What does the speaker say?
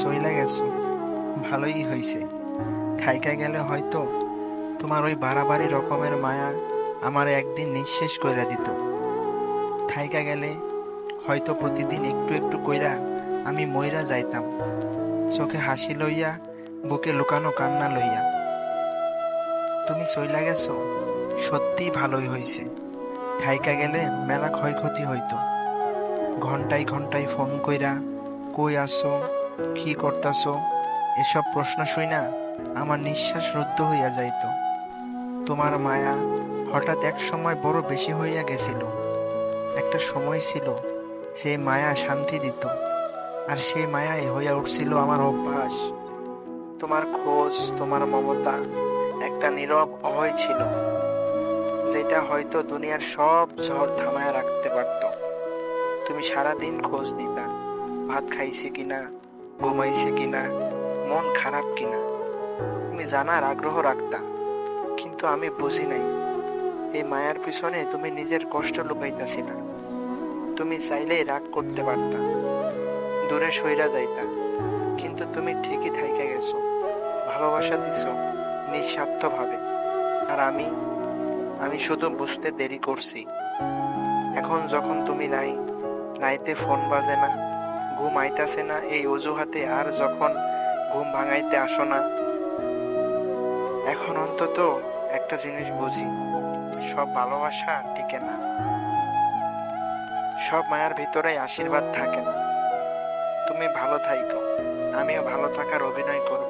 চইলা গেছো, ভালোই হইছে। থাইকা গেলে হয়তো তোমার ওই বাড়াবাড়ি রকমের মায়া আমার একদিন নিঃশেষ কইরা দিত। থাইকা গেলে হয়তো প্রতিদিন একটু একটু কইরা আমি মইরা যাইতাম, চোখে হাসি লইয়া, বুকে লুকানো কান্না লইয়া। তুমি চইলা গেছো, সত্যিই ভালোই হইছে। থাইকা গেলে মেলা ক্ষয়ক্ষতি হইতো। ঘন্টায় ঘন্টায় ফোন কইরা কই আছো, কি করতাছো, এসব প্রশ্ন শুইনা আমার নিঃশ্বাস রুদ্ধ হইয়া যাইত। তোমার মায়া হঠাৎ এক সময় বড় বেশি হইয়া গেছিল। একটা সময় ছিল যে মায়া শান্তি দিত, আর সেই মায়াই হইয়া উঠছিল আমার অভ্যাস। তোমার খোঁজ, তোমার মমতা একটা নীরব অভয় ছিল, যেটা হয়তো দুনিয়ার সব ঝড় থামায় রাখতে পারত। তুমি সারাদিন খোঁজ নিতা, ভাত খাইছে কিনা, ঘুমাইছে কিনা, মন খারাপ কিনা। তুমি জানার আগ্রহ রাখতা, কিন্তু আমি বুঝি নাই এই মায়ার পিছনে তুমি নিজের কষ্ট লুকাইতাছিলা। তুমি চাইলেই রাগ করতে পারতা, দূরে সইরা যাইতা, কিন্তু তুমি ঠিকই থাইকা গেছো, ভালোবাসা দিছো নিঃস্বার্থ ভাবে। আর আমি শুধু বুঝতে দেরি করছি। এখন যখন তুমি নাই, রাইতে ফোন বাজে না, ঘুম আইতাছে না এই অজুহাতে, আর যখন ঘুম ভাঙাইতে আসো না, এখন অন্তত একটা জিনিস বুঝি, সব ভালোবাসা টিকে না, সব মায়ার ভিতরেই আশীর্বাদ থাকে না। তুমি ভালো থাইকো, আমিও ভালো থাকার অভিনয় করব।